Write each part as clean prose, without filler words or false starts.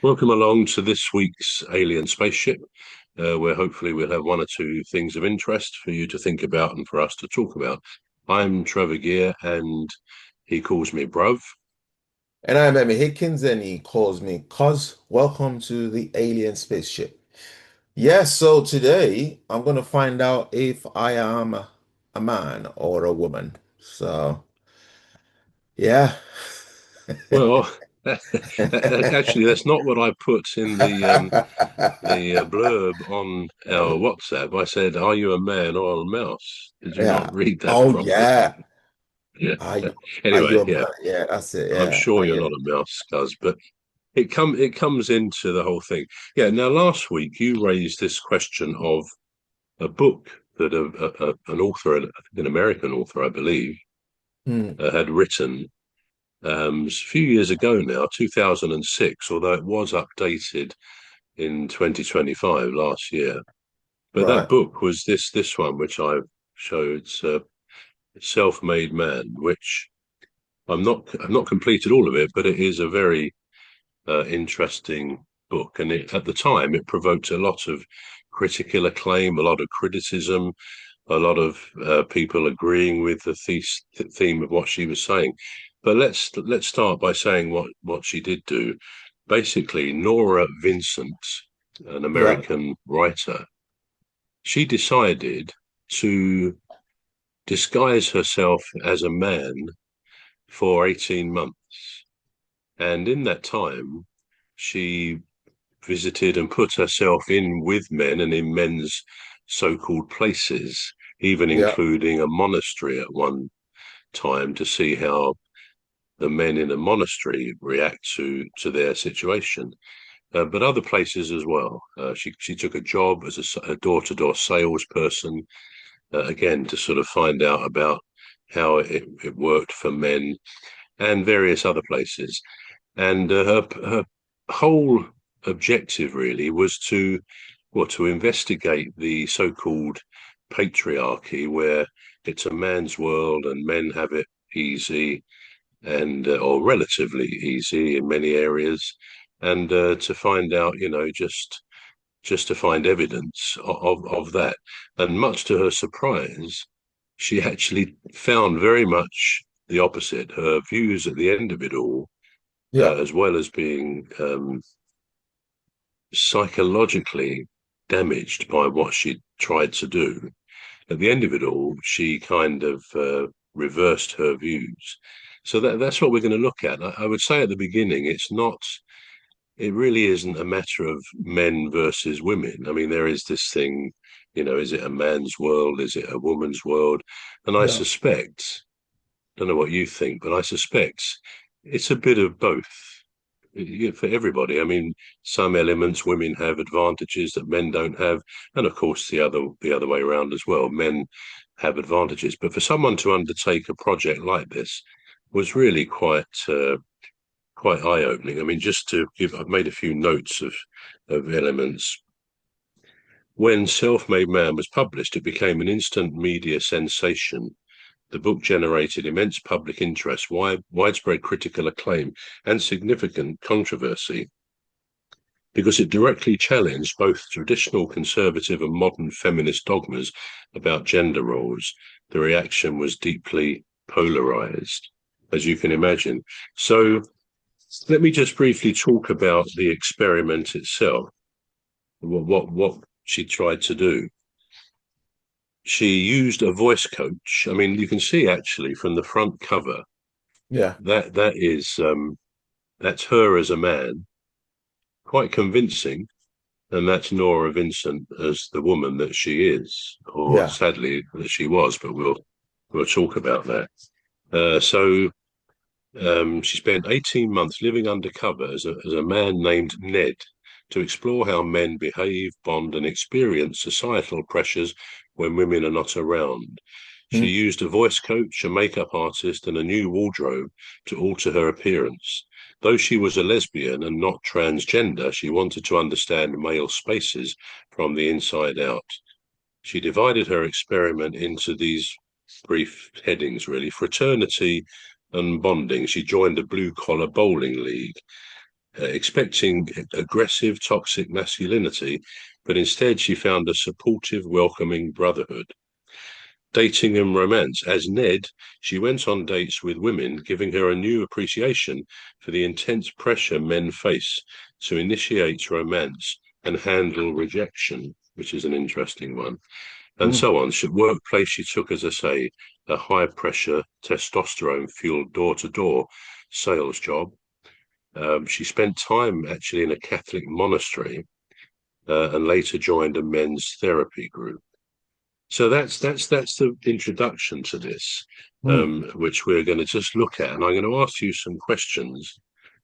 Welcome along to this week's Alien Spaceship, where hopefully we'll have one or two things of interest for you to think about and for us to talk about. I'm Trevor Gear, and he calls me Bruv. And I'm Emmy Hickins, and he calls me Cuz. Welcome to the alien spaceship. Yes, so today I'm going to find out if I am a man or a woman. So, yeah. Well, actually, that's not what I put in the blurb on our WhatsApp. I said, "Are you a man or a mouse?" Did you Yeah. not read that Oh, properly? yeah. Yeah. Are Anyway, you a yeah, man? Yeah, that's it. I'm Yeah. sure Are you're you? not a mouse, Cuz, but it comes into the whole thing. Yeah. Now, last week you raised this question of a book that an author, an American author, I believe, Hmm. had written a few years ago now, 2006, although it was updated in 2025 last year. But that Right. book was this one, which I showed, Self-Made Man, which I've not completed all of it, but it is a very interesting book. And at the time, it provoked a lot of critical acclaim, a lot of criticism, a lot of people agreeing with the theme of what she was saying. But let's start by saying what she did do. Basically, Nora Vincent, an Yeah. American writer, she decided to disguise herself as a man for 18 months. And in that time, she visited and put herself in with men and in men's so-called places, even Yeah. including a monastery at one time to see how the men in a monastery react to their situation. But other places as well. She took a job as a door-to-door salesperson, again to sort of find out about how it worked for men and various other places. And her whole objective really was to investigate the so-called patriarchy, where it's a man's world and men have it easy and or relatively easy in many areas, and to find out, just to find evidence of that. And much to her surprise, she actually found very much the opposite. Her views at the end of it all, Yeah. as well as being psychologically damaged by what she tried to do, at the end of it all, she kind of reversed her views. So that's what we're going to look at. I would say at the beginning, it really isn't a matter of men versus women. I mean, there is this thing, is it a man's world? Is it a woman's world? And I Yeah. suspect, don't know what you think, but I suspect it's a bit of both. Yeah, for everybody. I mean, some elements women have advantages that men don't have, and of course the other way around as well. Men have advantages, but for someone to undertake a project like this was really quite eye opening. I mean, just to give, I've made a few notes of elements. When Self-Made Man was published, it became an instant media sensation. The book generated immense public interest, widespread critical acclaim, and significant controversy because it directly challenged both traditional conservative and modern feminist dogmas about gender roles. The reaction was deeply polarized, as you can imagine. So let me just briefly talk about the experiment itself, what she tried to do. She used a voice coach. I mean, you can see actually from the front cover Yeah. that's her as a man, quite convincing, and that's Nora Vincent as the woman that she is, or Yeah. sadly that she was, but we'll talk about that. So she spent 18 months living undercover as a man named Ned to explore how men behave, bond, and experience societal pressures when women are not around. She Hmm. used a voice coach, a makeup artist, and a new wardrobe to alter her appearance. Though she was a lesbian and not transgender, she wanted to understand male spaces from the inside out. She divided her experiment into these brief headings, really: fraternity and bonding. She joined the blue collar bowling league. expecting aggressive, toxic masculinity, but instead she found a supportive, welcoming brotherhood. Dating and romance. As Ned, she went on dates with women, giving her a new appreciation for the intense pressure men face to initiate romance and handle rejection, which is an interesting one, and Mm. so on. Workplace, she took, as I say, a high pressure, testosterone fueled door to door sales job. She spent time actually in a Catholic monastery and later joined a men's therapy group. So that's the introduction to this, Mm. which we're going to just look at, and I'm going to ask you some questions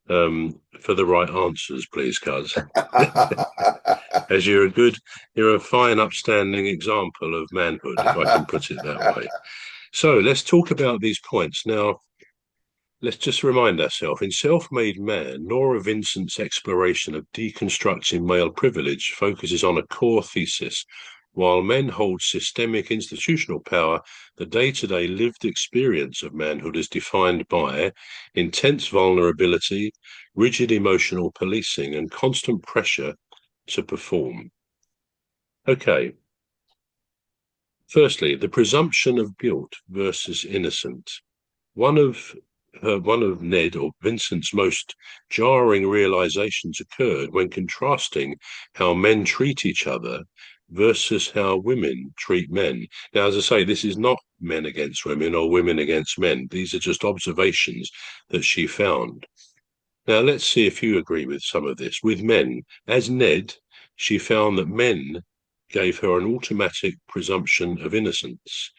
for the right answers, please, Cuz. As you're a fine, upstanding example of manhood, if I can put it that way. So let's talk about these points now. Let's just remind ourselves in Self Made Man, Nora Vincent's exploration of deconstructing male privilege focuses on a core thesis. While men hold systemic institutional power, the day to day lived experience of manhood is defined by intense vulnerability, rigid emotional policing, and constant pressure to perform. Okay, firstly, the presumption of guilt versus innocence. One of Ned or Vincent's most jarring realizations occurred when contrasting how men treat each other versus how women treat men. Now, as I say, this is not men against women or women against men. These are just observations that she found. Now, let's see if you agree with some of this. With men, as Ned, she found that men gave her an automatic presumption of innocence.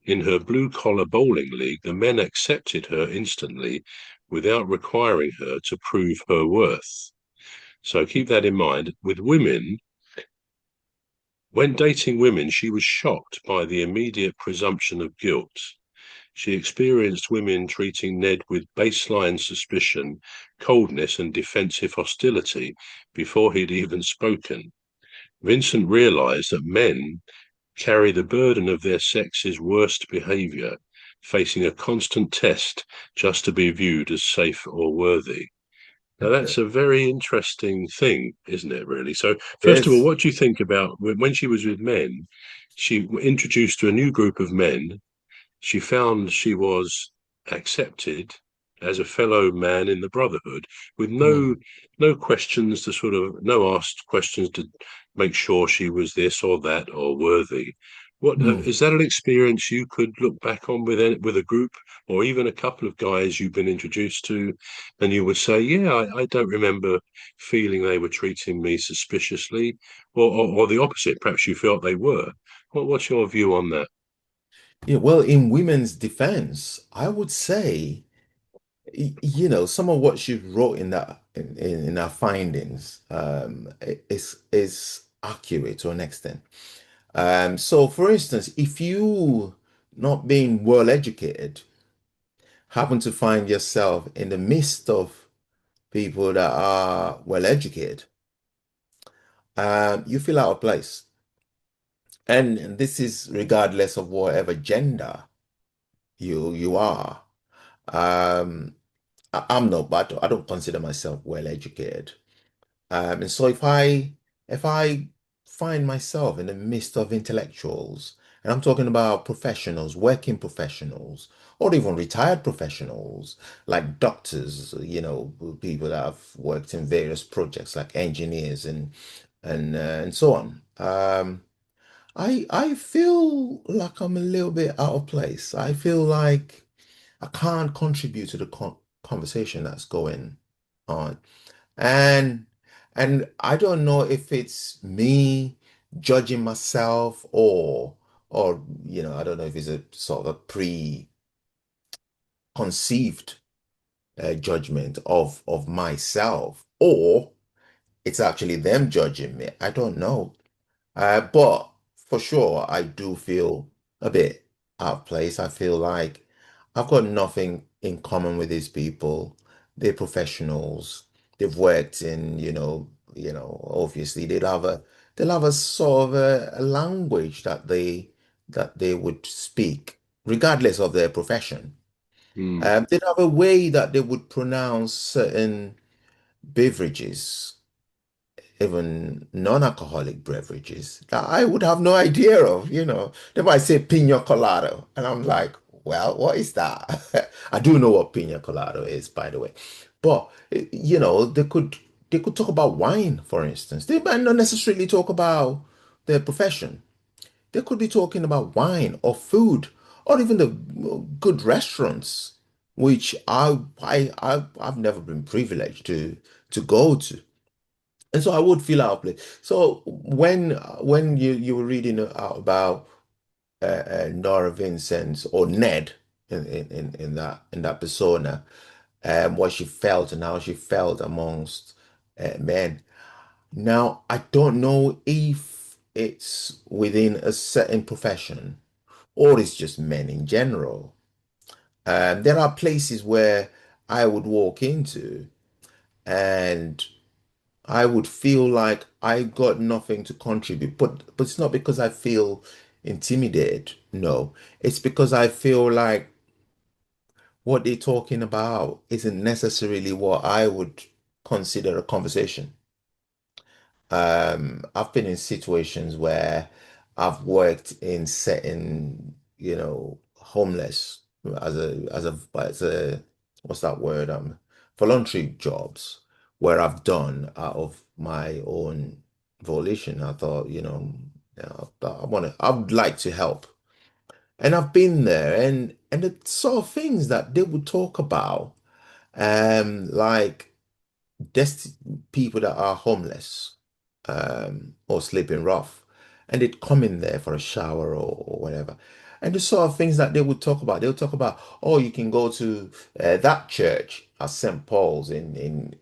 In her blue-collar bowling league, the men accepted her instantly without requiring her to prove her worth. So keep that in mind. With women, when dating women, she was shocked by the immediate presumption of guilt. She experienced women treating Ned with baseline suspicion, coldness, and defensive hostility before he'd even spoken. Vincent realized that men carry the burden of their sex's worst behavior, facing a constant test just to be viewed as safe or worthy. Now, that's a very interesting thing, isn't it, really? So, first of all, Yes. what do you think about when she was with men? She introduced to a new group of men. She found she was accepted as a fellow man in the brotherhood with Mm. no questions to sort of no asked questions to make sure she was this or that or worthy. What Mm. is that an experience you could look back on with a group or even a couple of guys you've been introduced to, and you would say, yeah, I don't remember feeling they were treating me suspiciously, or the opposite. Perhaps you felt they were. What's your view on that? Yeah, well, in women's defense, I would say, some of what she wrote in that in our findings is accurate to an extent. So for instance, if you not being well educated happen to find yourself in the midst of people that are well educated, you feel out of place. And this is regardless of whatever gender you are. Um, I'm not, but I don't consider myself well educated. And so if I find myself in the midst of intellectuals, and I'm talking about professionals, working professionals, or even retired professionals like doctors, people that have worked in various projects like engineers and so on. I feel like I'm a little bit out of place. I feel like I can't contribute to the conversation that's going on. And and I don't know if it's me judging myself or I don't know if it's a sort of a preconceived judgment of myself or it's actually them judging me. I don't know. But for sure, I do feel a bit out of place. I feel like I've got nothing in common with these people. They're professionals. They've worked in, obviously they'll have a sort of a language that they would speak, regardless of their profession. Hmm. They'd have a way that they would pronounce certain beverages, even non-alcoholic beverages that I would have no idea of, you know. They might say pina colada, and I'm like, well, what is that? I do know what pina colada is, by the way. But you know, they could talk about wine, for instance. They might not necessarily talk about their profession. They could be talking about wine or food or even the good restaurants, which I've never been privileged to go to. And so I would feel out of place. So when you were reading out about Nora Vincent or Ned in that persona, what she felt and how she felt amongst men. Now I don't know if it's within a certain profession or it's just men in general. There are places where I would walk into and I would feel like I got nothing to contribute. But it's not because I feel intimidated. No, it's because I feel like what they're talking about isn't necessarily what I would consider a conversation. I've been in situations where I've worked in setting, homeless as a what's that word? Voluntary jobs where I've done out of my own volition. I thought, I would like to help. And I've been there and the sort of things that they would talk about, like people that are homeless or sleeping rough, and they'd come in there for a shower or whatever. And the sort of things that they would talk about, they would talk about, oh, you can go to that church at St. Paul's in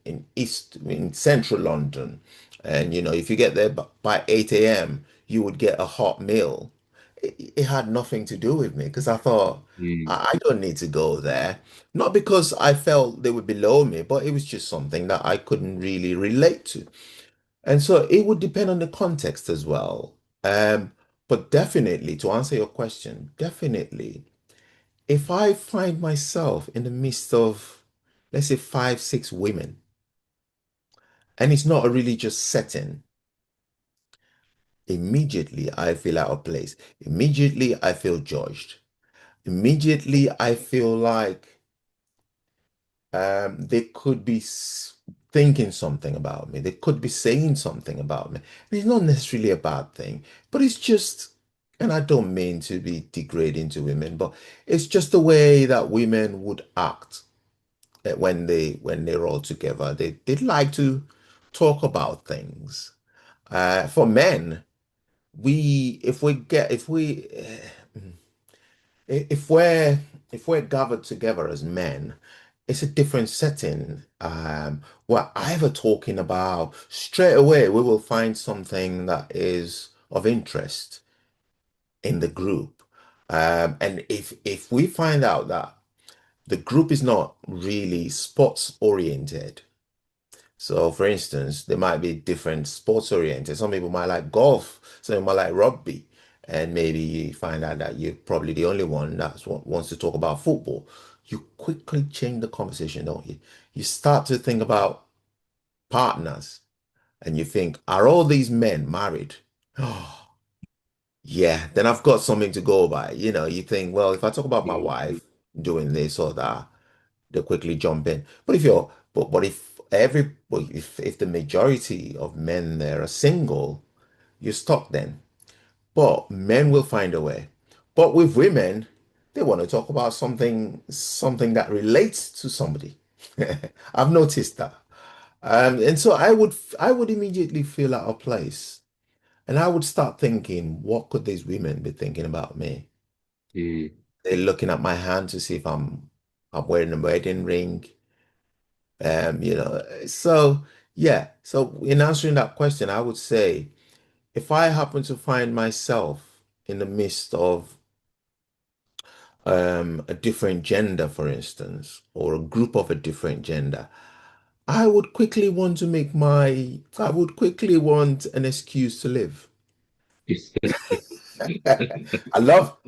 central London, and if you get there by 8 a.m., you would get a hot meal. It had nothing to do with me because I thought Mm, I don't need to go there. Not because I felt they were below me, but it was just something that I couldn't really relate to. And so it would depend on the context as well. But definitely, to answer your question, definitely, if I find myself in the midst of, let's say, five, six women, and it's not a religious setting, immediately I feel out of place. Immediately I feel judged. Immediately I feel like they could be thinking something about me. They could be saying something about me. And it's not necessarily a bad thing, but it's just, and I don't mean to be degrading to women, but it's just the way that women would act when they're all together. They'd like to talk about things. For men, we if we get if we're if we're gathered together as men, it's a different setting. We're either talking about straight away, we will find something that is of interest in the group. And if we find out that the group is not really sports oriented, so, for instance, there might be different sports oriented. Some people might like golf, some people might like rugby, and maybe you find out that you're probably the only one that wants to talk about football. You quickly change the conversation, don't you? You start to think about partners, and you think, are all these men married? Oh, yeah, then I've got something to go by. You think, well, if I talk about my mm, wife doing this or that, they quickly jump in. But if the majority of men there are single, you're stuck then. But men will find a way. But with women, they want to talk about something that relates to somebody. I've noticed that. And so I would immediately feel out of place. And I would start thinking, what could these women be thinking about me? mm. They're looking at my hand to see if I'm wearing a wedding ring. So yeah. So in answering that question, I would say if I happen to find myself in the midst of a different gender, for instance, or a group of a different gender, I would quickly want an excuse to live. I love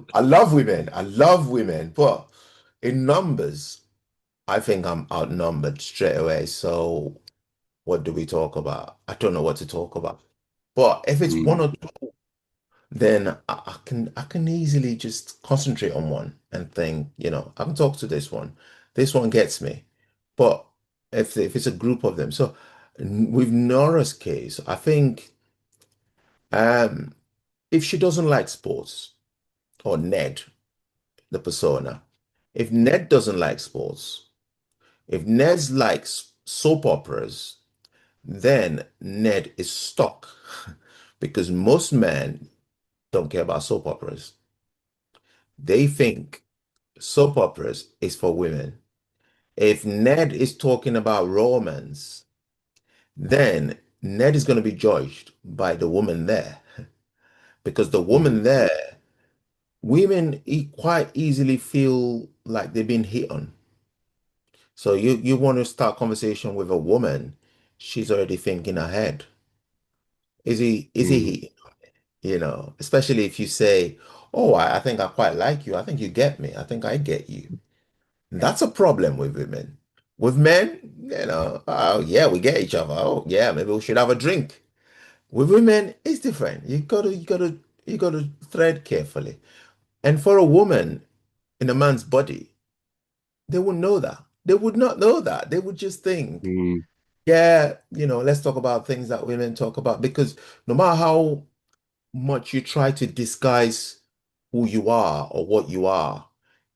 women. I love women, but in numbers, I think I'm outnumbered straight away. So What do we talk about? I don't know what to talk about. But if it's one Mm, or two, then I can easily just concentrate on one and think, I can talk to this one. This one gets me. But if it's a group of them, so with Nora's case, I think um if she doesn't like sports, or Ned, the persona, if Ned doesn't like sports, if Ned likes soap operas, then Ned is stuck because most men don't care about soap operas. They think soap operas is for women. If Ned is talking about romance, then Ned is going to be judged by the woman there because the mm, woman there, women quite easily feel like they've been hit on. So you want to start conversation with a woman, she's already thinking ahead. Is he mm, hitting? Especially if you say, "Oh, I think I quite like you. I think you get me. I think I get you." That's a problem with women. With men, oh yeah, we get each other. Oh yeah, maybe we should have a drink. With women, it's different. You gotta thread carefully. And for a woman in a man's body, they wouldn't know that. They would not know that. They would just think, mm, yeah, let's talk about things that women talk about because no matter how much you try to disguise who you are or what you are,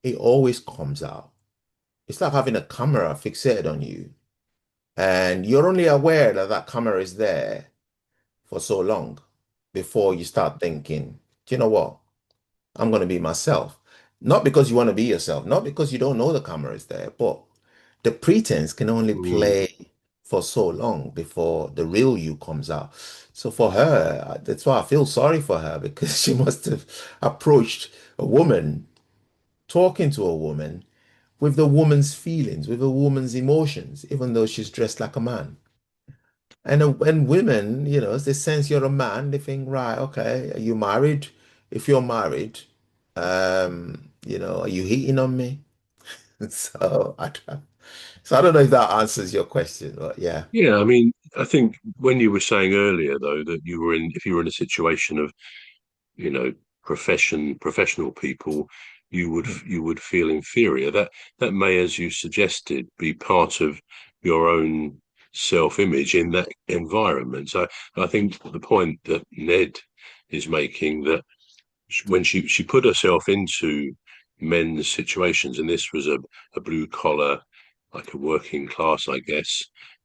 it always comes out. It's like having a camera fixated on you, and you're only aware that that camera is there for so long before you start thinking, "Do you know what? I'm going to be myself." Not because you want to be yourself, not because you don't know the camera is there, but the pretense can only mm. play for so long before the real you comes out. So for her, that's why I feel sorry for her because she must have approached a woman, talking to a woman with the woman's feelings, with a woman's emotions, even though she's dressed like a man. And when women, as they sense you're a man, they think, right, okay, are you married? If you're married, are you hitting on me? So I don't know if that answers your question, but yeah. Yeah, I mean, I think when you were saying earlier, though, that if you were in a situation of, you know, professional people, Mm. you would feel inferior. That may, as you suggested, be part of your own self-image in that environment. So I think the point that Ned is making, that when she put herself into men's situations, and this was a blue collar, like a working class, I guess,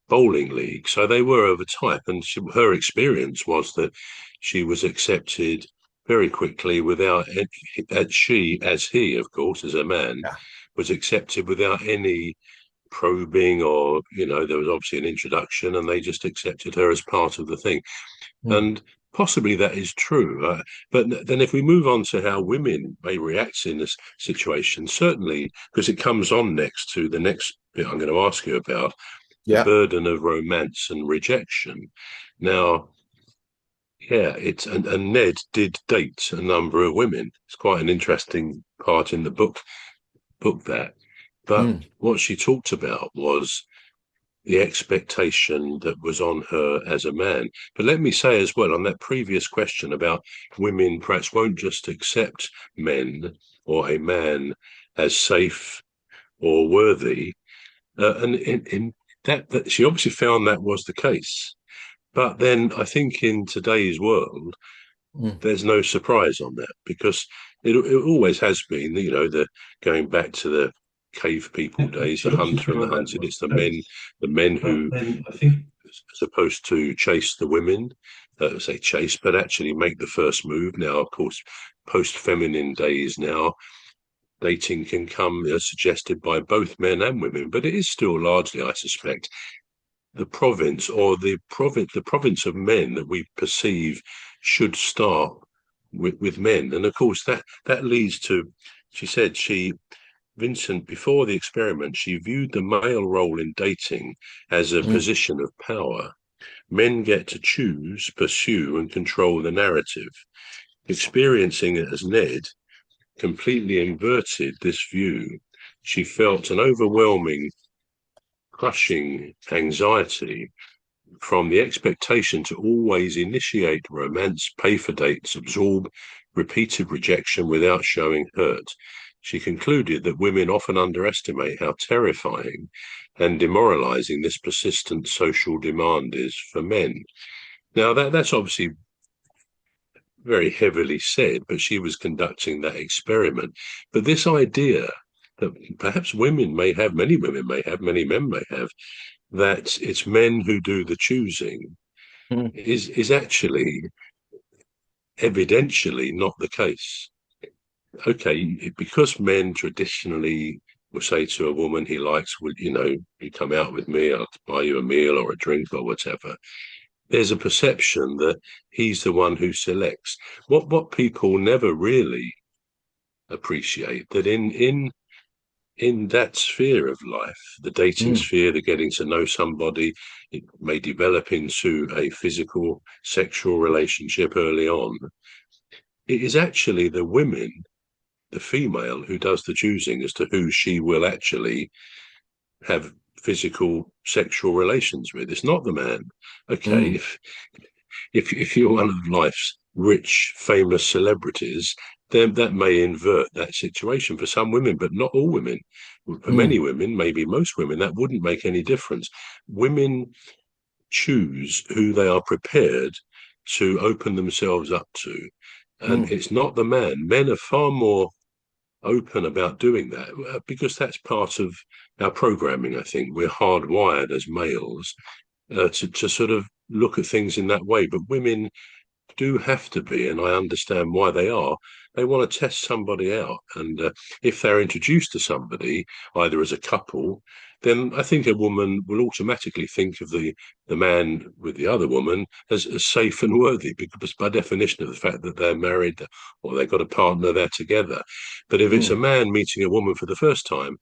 bowling league. So they were of a type, and her experience was that she was accepted very quickly without she, as he, of course, as a man, Yeah. was accepted without any probing, or there was obviously an introduction, and they just accepted her as part of the thing. Mm. And possibly that is true. But then if we move on to how women may react in this situation, certainly, because it comes on next to the next bit I'm going to ask you about, the Yeah. burden of romance and rejection. Now, yeah, and Ned did date a number of women. It's quite an interesting part in the book that. But Mm. what she talked about was the expectation that was on her as a man. But let me say as well, on that previous question about women perhaps won't just accept men or a man as safe or worthy, and in that she obviously found that was the case. But then I think in today's world, Mm. there's no surprise on that, because it always has been, the going back to the cave people days, the But obviously hunter and the found that hunted. was It's the case. the men But who, then I think, supposed to chase the women, say chase, but actually make the first move. Now, of course, post feminine days now, dating can come as suggested by both men and women, but it is still largely, I suspect, the province of men that we perceive should start with men. And of course, that leads to, she said, Vincent, before the experiment, she viewed the male role in dating as a mm, position of power. Men get to choose, pursue, and control the narrative. Experiencing it as Ned completely inverted this view. She felt an overwhelming, crushing anxiety from the expectation to always initiate romance, pay for dates, absorb repeated rejection without showing hurt. She concluded that women often underestimate how terrifying and demoralizing this persistent social demand is for men. Now, that's obviously very heavily said, but she was conducting that experiment. But this idea that perhaps women may have, many women may have, many men may have, that it's men who do the choosing Mm, is actually evidentially not the case. Okay, because men traditionally will say to a woman he likes, "Will you come out with me? I'll buy you a meal or a drink or whatever." There's a perception that he's the one who selects. What people never really appreciate that in that sphere of life, the dating mm, sphere, the getting to know somebody, it may develop into a physical, sexual relationship early on. It is actually the women, the female, who does the choosing as to who she will actually have physical, sexual relations with. It's not the man. Okay, mm, if you're one of life's rich, famous celebrities, then that may invert that situation for some women, but not all women. For many mm, women, maybe most women, that wouldn't make any difference. Women choose who they are prepared to open themselves up to. And mm, it's not the man. Men are far more open about doing that because that's part of our programming, I think. We're hardwired as males to sort of look at things in that way. But women do have to be, and I understand why they are. They want to test somebody out, and if they're introduced to somebody, either as a couple, then I think a woman will automatically think of the man with the other woman as safe and worthy, because by definition of the fact that they're married or they've got a partner, they're together. But if it's a mm, man meeting a woman for the first time,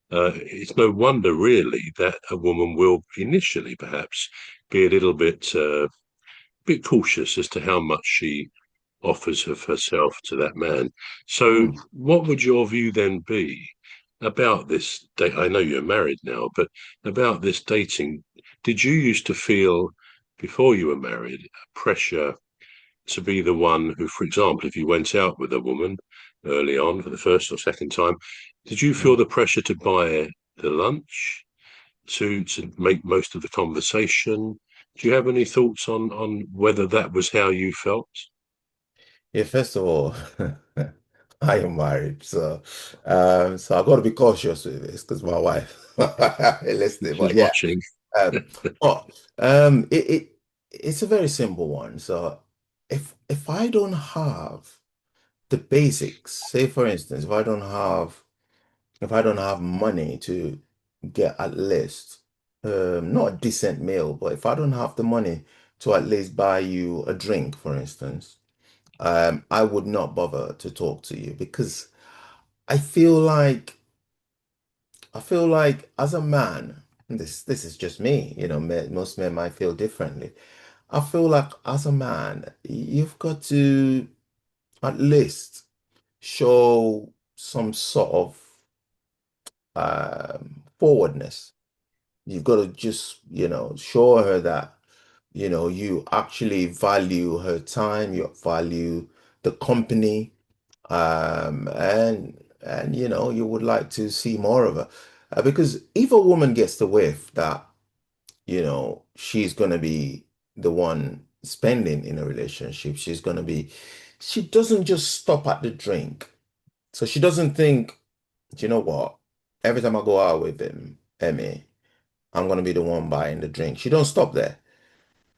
it's no wonder really that a woman will initially perhaps be a little bit cautious as to how much she offers of herself to that man. So, mm. what would your view then be about this date? I know you're married now, but about this dating, did you used to feel before you were married pressure to be the one who, for example, if you went out with a woman early on for the first or second time, did you feel Mm. the pressure to buy the lunch, to make most of the conversation? Do you have any thoughts on whether that was how you felt? Yeah, first of all, I am married, so I've got to be cautious with this because my wife listening. But She's yeah, watching. um, but it's a very simple one. So if I don't have the basics, say for instance, if I don't have money to get at least not a decent meal, but if I don't have the money to at least buy you a drink, for instance, I would not bother to talk to you because I feel like as a man, and this is just me, most men might feel differently. I feel like as a man, you've got to at least show some sort of forwardness. You've got to just, show her that, you actually value her time, you value the company, and you would like to see more of her. Because if a woman gets the whiff that, she's gonna be the one spending in a relationship, she doesn't just stop at the drink. So she doesn't think, "Do you know what? Every time I go out with him, Emmy, I'm gonna be the one buying the drink." She don't stop there.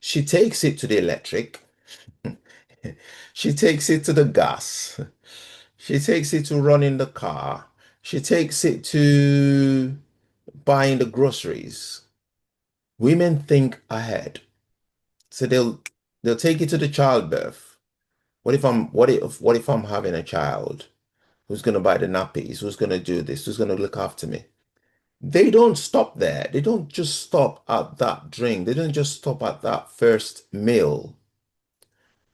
She takes it to the electric. She takes it to the gas. She takes it to running the car. She takes it to buying the groceries. Women think ahead. So they'll take it to the childbirth. What if I'm having a child? Who's gonna buy the nappies? Who's gonna do this? Who's gonna look after me? They don't stop there. They don't just stop at that drink. They don't just stop at that first meal.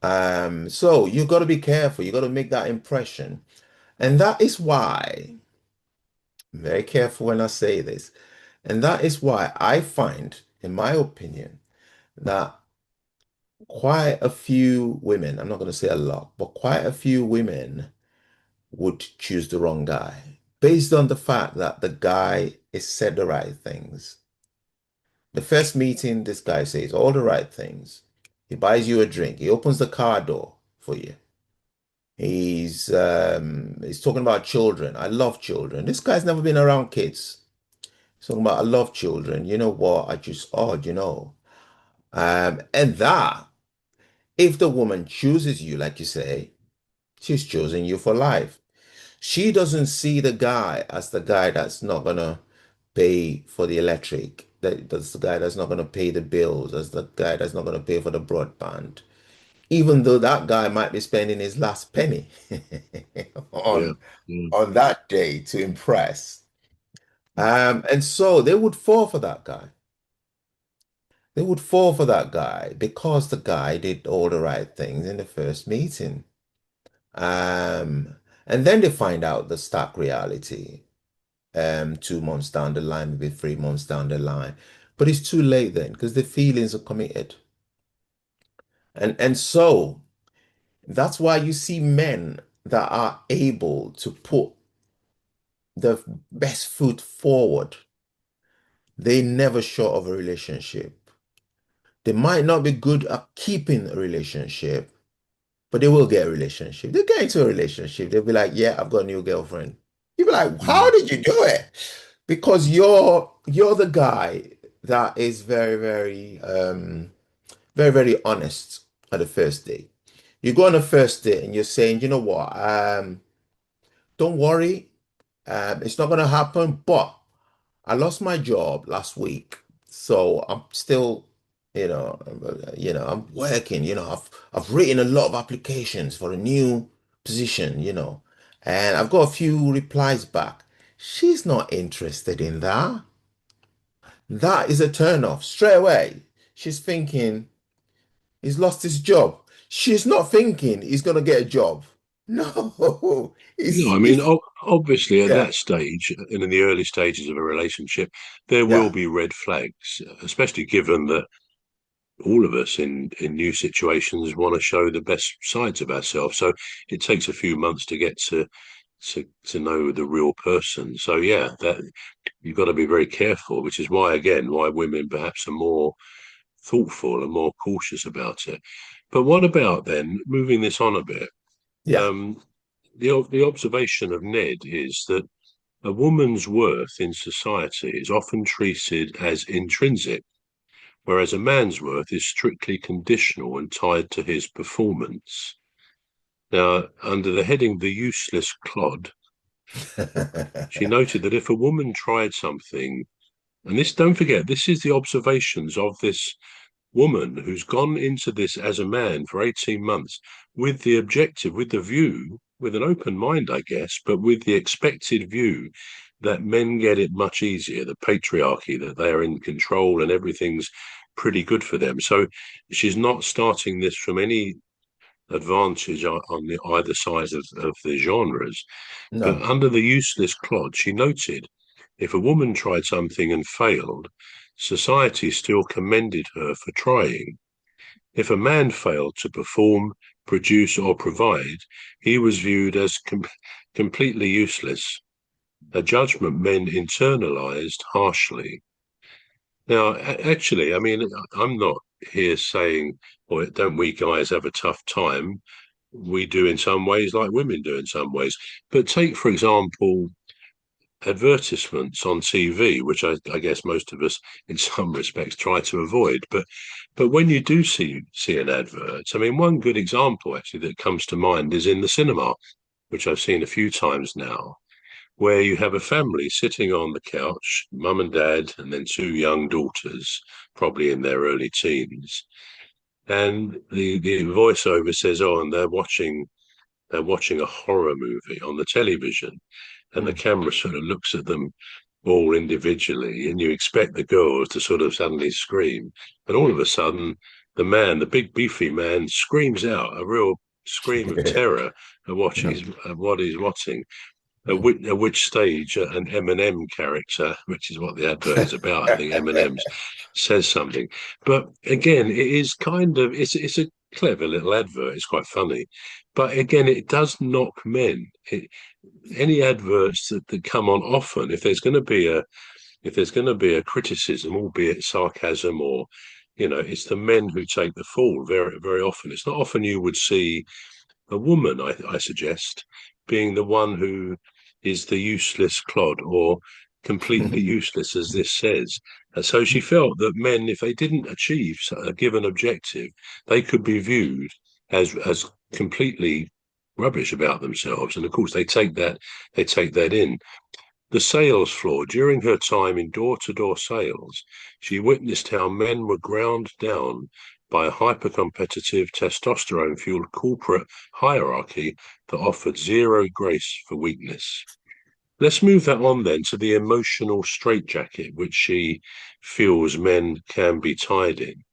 So you got to be careful. You got to make that impression. And that is why, I'm very careful when I say this, and that is why I find, in my opinion, that quite a few women, I'm not going to say a lot, but quite a few women would choose the wrong guy based on the fact that the guy is said the right things. The first meeting, this guy says all the right things. He buys you a drink. He opens the car door for you. He's talking about children. I love children. This guy's never been around kids. He's talking about I love children. You know what? I just odd, you know. And that if the woman chooses you, like you say, she's choosing you for life. She doesn't see the guy as the guy that's not gonna pay for the electric. That's the guy that's not gonna pay the bills. That's the guy that's not gonna pay for the broadband. Even though that guy might be spending his last penny Yeah. on Yeah. on that day to impress. And so they would fall for that guy. They would fall for that guy because the guy did all the right things in the first meeting. Um, and then they find out the stark reality 2 months down the line, maybe 3 months down the line. But it's too late then because the feelings are committed. And so that's why you see men that are able to put the best foot forward. They never short of a relationship. They might not be good at keeping a relationship, but they will get a relationship. They get into a relationship. They'll be like, yeah, I've got a new girlfriend. You'll be like, how Mm. did you do it? Because you're the guy that is very honest at the first date. You go on a first date and you're saying, you know what, don't worry, it's not gonna happen, but I lost my job last week, so I'm still, I'm working. I've written a lot of applications for a new position, and I've got a few replies back. She's not interested in that. That is a turn off straight away. She's thinking he's lost his job. She's not thinking he's gonna get a job. No, No, it's I mean, it's obviously, at yeah, that stage and in the early stages of a relationship, there will yeah, be red flags, especially given that all of us in new situations want to show the best sides of ourselves. So it takes a few months to get to know the real person. So yeah, that you've got to be very careful, which is why again why women perhaps are more thoughtful and more cautious about it. But what about then moving this on a bit? yeah. Um, the observation of Ned is that a woman's worth in society is often treated as intrinsic, whereas a man's worth is strictly conditional and tied to his performance. Now, under the heading The Useless Clod, she noted that if a woman tried something, and this, don't forget, this is the observations of this woman who's gone into this as a man for 18 months with the objective, with the view, with an open mind, I guess, but with the expected view that men get it much easier, the patriarchy, that they're in control and everything's pretty good for them. So she's not starting this from any advantage on the either side of the genres. But No. under the useless clod, she noted if a woman tried something and failed, society still commended her for trying. If a man failed to perform, produce, or provide, he was viewed as completely useless, a judgment men internalized harshly. Now, actually, I mean, I'm not here saying, well, don't we guys have a tough time? We do in some ways, like women do in some ways. But take, for example, advertisements on TV, which I guess most of us, in some respects, try to avoid. But when you do see an advert, I mean, one good example actually that comes to mind is in the cinema, which I've seen a few times now, where you have a family sitting on the couch, mum and dad, and then two young daughters, probably in their early teens. And the voiceover says, "Oh, and they're watching a horror movie on the television," and the Mm. camera sort of looks at them all individually, and you expect the girls to sort of suddenly scream, and all of a sudden, the big beefy man, screams out a real scream of terror Yeah. at what he's watching. Yeah. At which stage an M&M character, which is what the advert is about, I think M&Ms, says something. But again, it is kind of it's a clever little advert. It's quite funny, but again, it does knock men. Any adverts that come on often, if there's going to be a criticism, albeit sarcasm or, it's the men who take the fall very, very often. It's not often you would see a woman, I suggest, being the one who is the useless clod or completely useless, as this says. And so she felt that men, if they didn't achieve a given objective, they could be viewed as completely rubbish about themselves. And of course, they take that in. The sales floor. During her time in door-to-door sales, she witnessed how men were ground down by a hyper-competitive, testosterone-fueled corporate hierarchy that offered zero grace for weakness. Let's move that on then to the emotional straitjacket which she feels men can be tied in.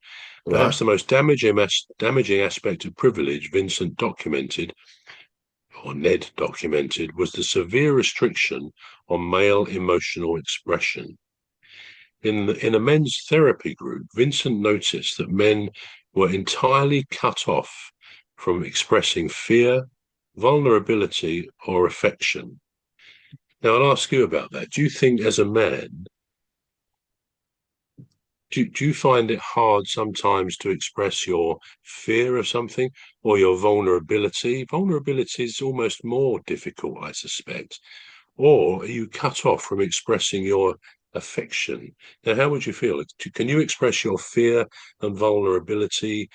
Yeah. Perhaps the most damaging aspect of privilege Vincent documented or Ned documented, was the severe restriction on male emotional expression. In a men's therapy group, Vincent noticed that men were entirely cut off from expressing fear, vulnerability, or affection. Now, I'll ask you about that. Do you think, as a man, do you find it hard sometimes to express your fear of something or your vulnerability? Vulnerability is almost more difficult, I suspect. Or are you cut off from expressing your affection? Now, how would you feel? Can you express your fear and vulnerability?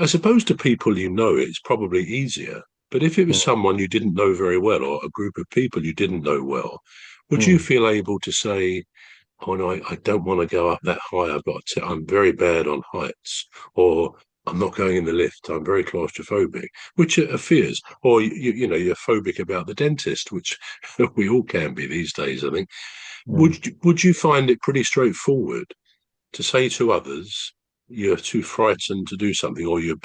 I suppose to people you know it's probably easier. But if it was Mm, someone you didn't know very well or a group of people you didn't know well, would you mm, feel able to say, oh no, I don't want to go up that high. I'm very bad on heights, or I'm not going in the lift. I'm very claustrophobic, which are fears. Or you're phobic about the dentist, which we all can be these days. I think. mm, Would you find it pretty straightforward to say to others you're too frightened to do something, or you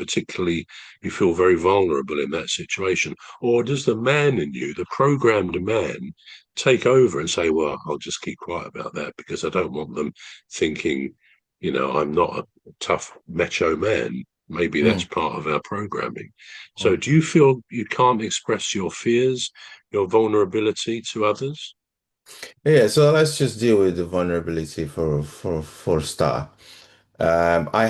feel very vulnerable in that situation? Or does the man in you, the programmed man, take over and say, well, I'll just keep quiet about that because I don't want them thinking, I'm not a tough macho man. Maybe that's mm, part of our programming. So mm. do you feel you can't express your fears, your vulnerability to others? Yeah, so let's just deal with the vulnerability for a start. I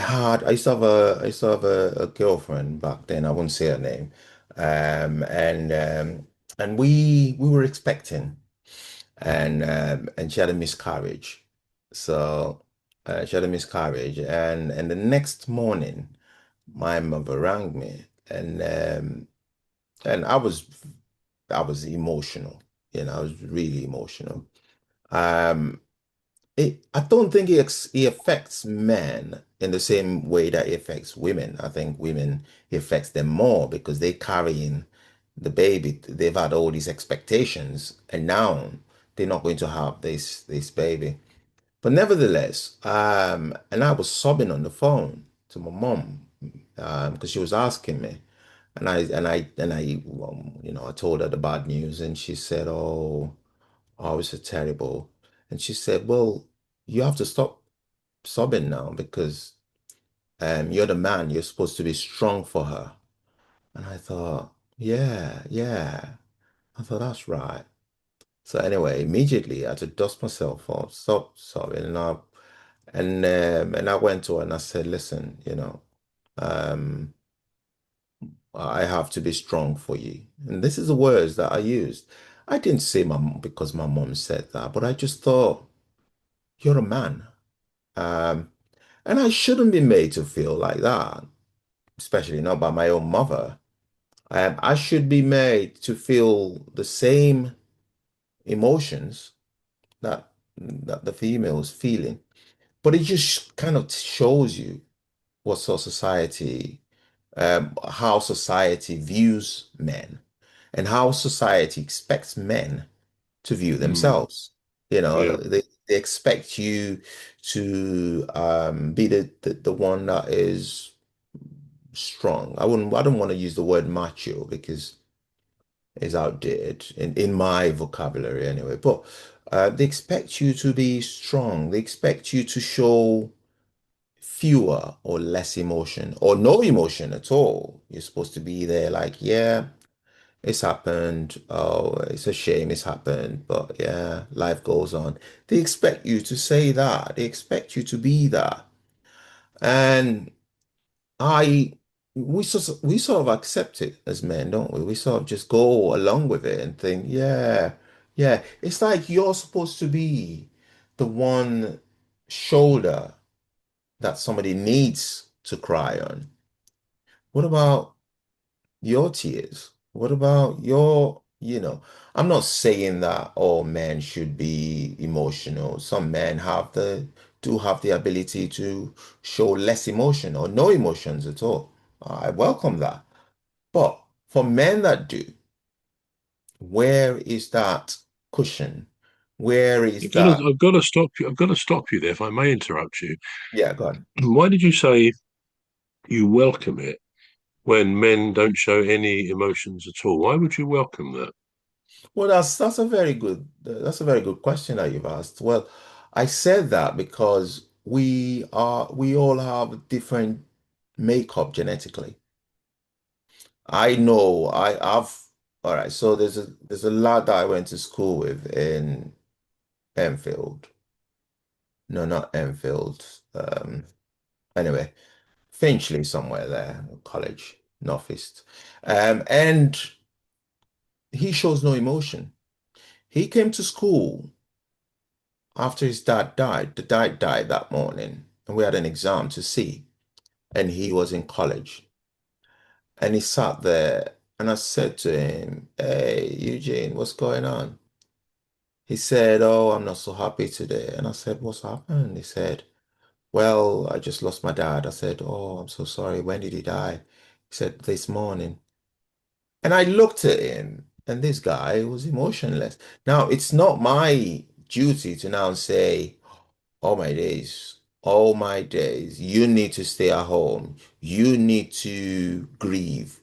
used to have a girlfriend back then. I wouldn't say her name. And we were expecting, and she had a miscarriage. So she had a miscarriage, and the next morning, my mother rang me, and I was emotional. I was really emotional. Um, I don't think he affects men in the same way that he affects women. I think women, he affects them more because they carry in the baby. They've had all these expectations, and now they're not going to have this baby. But nevertheless, and I was sobbing on the phone to my mom because she was asking me, and I told her the bad news, and she said, "Oh, it's so terrible." And she said, "Well, you have to stop sobbing now because you're the man. You're supposed to be strong for her." And I thought, yeah, yeah. I thought that's right. So anyway, immediately I had to dust myself off, stop sobbing, and I went to her and I said, "Listen, um, I have to be strong for you." And this is the words that I used. I didn't say my mom because my mom said that, but I just thought, "You're a man." Um, And I shouldn't be made to feel like that, especially not by my own mother. I should be made to feel the same emotions that the female is feeling. But it just kind of shows you what sort of society, how society views men, and how society expects men to view Mm, themselves. You know, yeah. they expect you to be the one that is strong. I don't want to use the word macho because is outdated in my vocabulary anyway. But they expect you to be strong. They expect you to show fewer or less emotion or no emotion at all. You're supposed to be there like, yeah, it's happened. Oh, it's a shame it's happened. But yeah, life goes on. They expect you to say that. They expect you to be that. And I we sort of accept it as men, don't we? We sort of just go along with it and think, yeah, yeah. It's like you're supposed to be the one shoulder that somebody needs to cry on. What about your tears? What about I'm not saying that all men should be emotional. Some men do have the ability to show less emotion or no emotions at all. I welcome that. But for men that do, where is that cushion? Where is that? I've got to stop you. I've got to stop you there, if I may interrupt you. Yeah, go on. Why did you say you welcome it when men don't show any emotions at all? Why would you welcome that? Well, that's a very good question that you've asked. Well, I said that because we all have different makeup genetically. I know I've all right, so there's a lad that I went to school with in Enfield. No, not Enfield. Anyway, Finchley somewhere there, college, Northeast. And he shows no emotion. He came to school after his dad died. The dad died that morning, and we had an exam to see, and he was in college. And he sat there, and I said to him, "Hey, Eugene, what's going on?" He said, "Oh, I'm not so happy today." And I said, "What's happened?" He said, "Well, I just lost my dad." I said, "Oh, I'm so sorry. When did he die?" He said, "This morning." And I looked at him, and this guy was emotionless. Now, it's not my duty to now say, all my days, you need to stay at home. You need to grieve.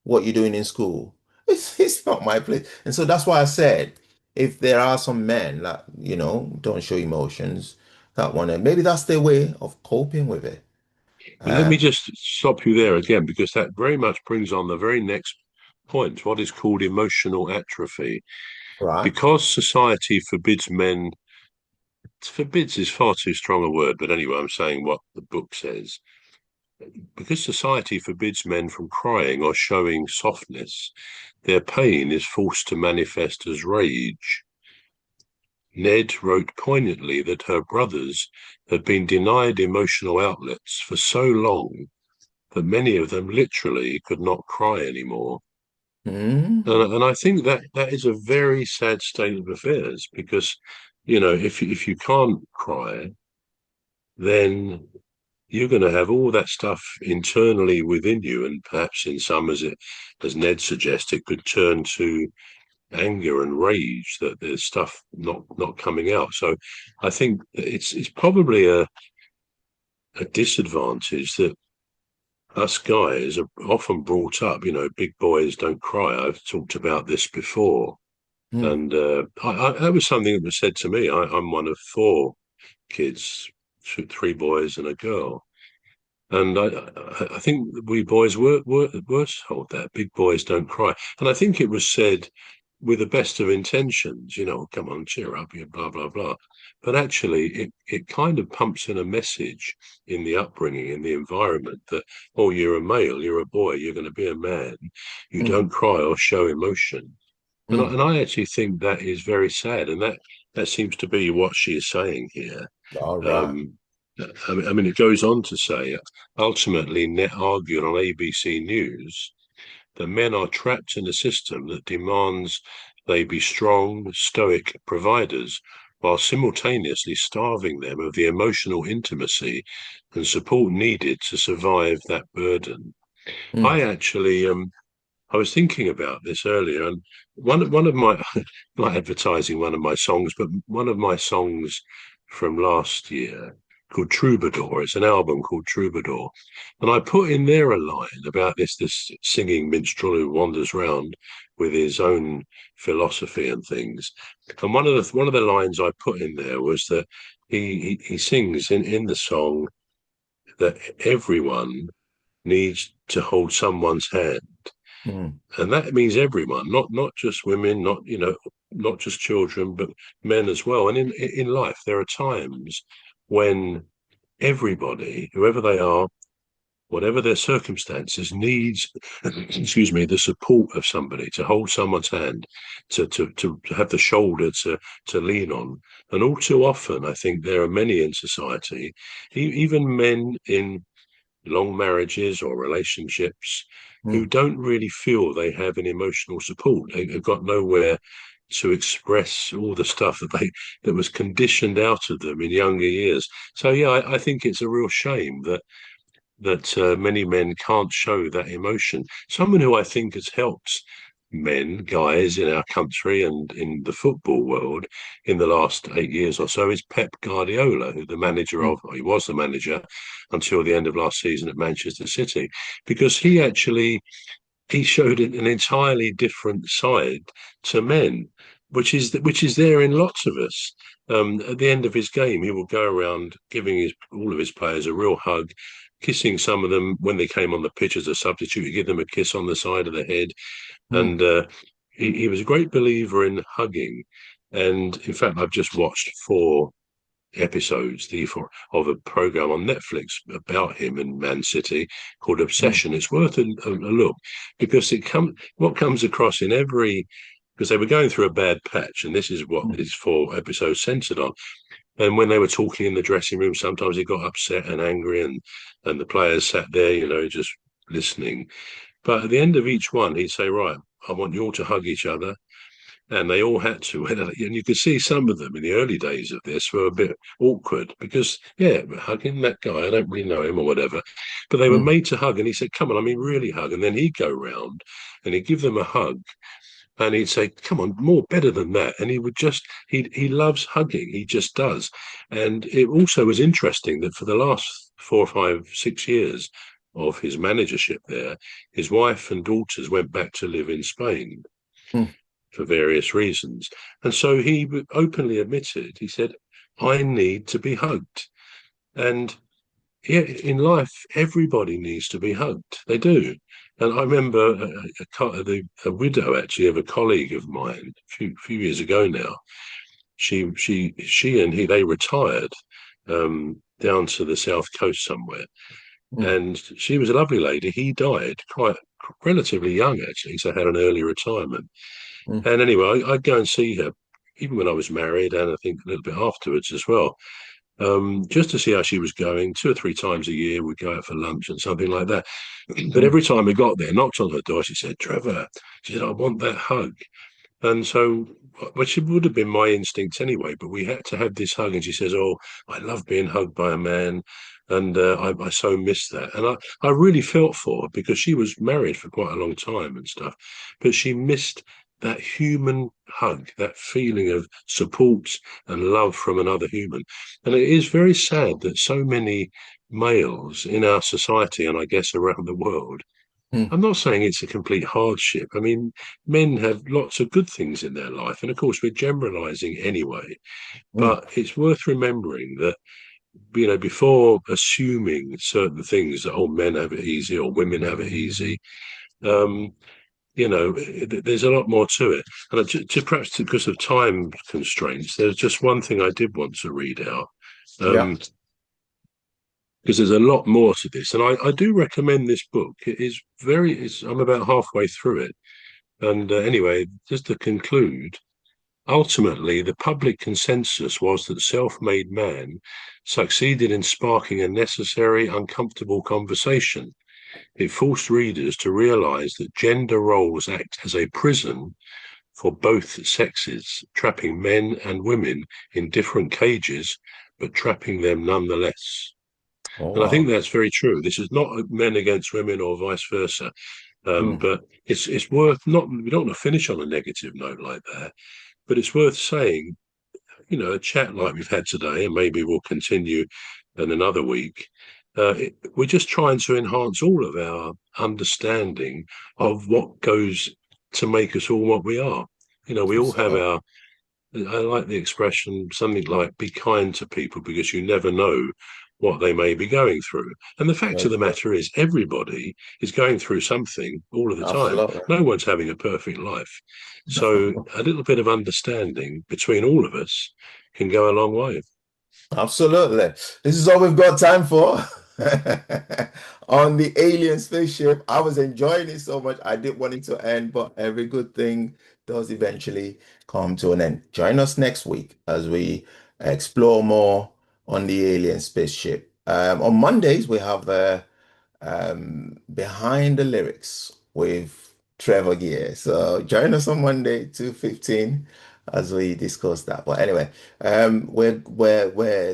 What you're doing in school, it's not my place. And so that's why I said, if there are some men that, don't show emotions, that want to, maybe that's their way of coping with it. But let Uh, me just stop you there again, because that very much brings on the very next point, what is called emotional atrophy. right. Because society forbids men, forbids is far too strong a word, but anyway, I'm saying what the book says. Because society forbids men from crying or showing softness, their pain is forced to manifest as rage. Ned wrote poignantly that her brothers had been denied emotional outlets for so long that many of them literally could not cry anymore. Mm, And I think that that is a very sad state of affairs because, you know, if you can't cry, then you're going to have all that stuff internally within you, and perhaps in some, as Ned suggested, could turn to anger and rage that there's stuff not coming out. So I think it's probably a disadvantage that us guys are often brought up, you know, big boys don't cry. I've talked about this before. mm, And that was something that was said to me. I'm one of four kids, three boys and a girl. And I think we boys were told that big boys don't cry. And I think it was said with the best of intentions, you know, come on, cheer up, you blah, blah, blah. But actually, it kind of pumps in a message in the upbringing, in the environment that, oh, you're a male, you're a boy, you're going to be a man. You mm, don't cry or show emotion. mm. And I actually think that is very sad. And that seems to be what she is saying here. All right. Um, I mean, it goes on to say, ultimately, Net argued on ABC News that men are trapped in a system that demands they be strong, stoic providers, while simultaneously starving them of the emotional intimacy and support needed to survive that burden. Mm. I actually, I was thinking about this earlier, and one of my, not advertising one of my songs, but one of my songs from last year. called Troubadour. It's an album called Troubadour. And I put in there a line about this singing minstrel who wanders round with his own philosophy and things. And one of the lines I put in there was that he sings in the song that everyone needs to hold someone's hand. mm, And that means everyone, not just women, not just children, but men as well. And in life, there are times when everybody, whoever they are, whatever their circumstances, needs, excuse me, the support of somebody to hold someone's hand, to have the shoulder to lean on. And all too often, I think there are many in society, even men in long marriages or relationships, who mm, don't really feel they have an emotional support. They've got nowhere to express all the stuff that was conditioned out of them in younger years. So yeah, I think it's a real shame that many men can't show that emotion. Someone who I think has helped guys in our country and in the football world in the last 8 years or so is Pep Guardiola, who he was the manager until the end of last season at Manchester City, because he showed an entirely different side to men, which is there in lots of us. At the end of his game, he will go around giving all of his players a real hug, kissing some of them when they came on the pitch as a substitute. He give them a kiss on the side of the head, mm, and he was a great believer in hugging. And in fact, I've just watched 4 episodes of a program on Netflix about him and Man City called mm, Obsession. It's worth a look, because what comes across in every, because they were going through a bad patch, and this is what mm, these 4 episodes centered on. And when they were talking in the dressing room, sometimes he got upset and angry, and the players sat there, just listening. But at the end of each one, he'd say, "Right, I want you all to hug each other." And they all had to. And you could see some of them in the early days of this were a bit awkward because, yeah, we're hugging that guy. I don't really know him or whatever. But they were mm, made to hug. And he said, "Come on, I mean, really hug." And then he'd go round and he'd give them a hug. And he'd say, "Come on, more better than that." And he loves hugging. He just does. And it also was interesting that for the last 4, 5, 6 years of his managership there, his wife and daughters went back to live in Spain mm, for various reasons. And so he openly admitted, he said, "I need to be hugged." And yeah, in life, everybody needs to be hugged. They do. And I remember a widow, actually, of a colleague of mine a few years ago now. She and they retired down to the south coast somewhere. mm, And she was a lovely lady. He died quite relatively young, actually, so had an early retirement. mm, And anyway, I'd go and see her, even when I was married, and I think a little bit afterwards as well, just to see how she was going. 2 or 3 times a year, we'd go out for lunch and something like that. But mm, every time we got there, knocked on her door, she said, "Trevor," she said, "I want that hug." And so, which would have been my instinct anyway, but we had to have this hug. And she says, "Oh, I love being hugged by a man. And I so miss that." And I really felt for her because she was married for quite a long time and stuff. But she missed that human hug, that feeling of support and love from another human. And it is very sad that so many males in our society, and I guess around the world, mm, I'm not saying it's a complete hardship. I mean, men have lots of good things in their life. And of course, we're generalizing anyway. mm, But it's worth remembering that, before assuming certain things that, oh, men have it easy or women have it easy, um, there's a lot more to it. And perhaps because of time constraints, there's just one thing I did want to read out. yeah. Um, because there's a lot more to this. And I do recommend this book. I'm about halfway through it. And anyway, just to conclude, ultimately, the public consensus was that self-made man succeeded in sparking a necessary, uncomfortable conversation. It forced readers to realize that gender roles act as a prison for both sexes, trapping men and women in different cages, but trapping them nonetheless. Oh, And I think wow. that's very true. This is not men against women or vice versa. Mm, But it's worth not. We don't want to finish on a negative note like that, but it's worth saying. A chat like we've had today, and maybe we'll continue and another week. We're just trying to enhance all of our understanding of what goes to make us all what we are. We all have Absolutely. our, I like the expression, something like be kind to people because you never know what they may be going through. And the fact Very of the true. matter is, everybody is going through something all of the time. Absolutely. No one's having a perfect life. So a little bit of understanding between all of us can go a long way. Absolutely. This is all we've got time for on the alien spaceship. I was enjoying it so much. I didn't want it to end, but every good thing does eventually come to an end. Join us next week as we explore more on the alien spaceship. On Mondays, we have Behind the Lyrics with Trevor Gear. So join us on Monday, 2:15 as we discuss that. But anyway,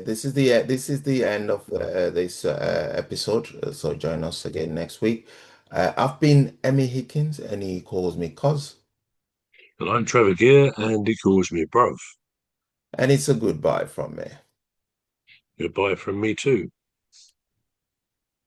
this is the end of this episode. So join us again next week. I've been Emmy Hickins, and he calls me Cos, And I'm Trevor Gear, and he calls me bruv. and it's a goodbye from me. Goodbye from me too.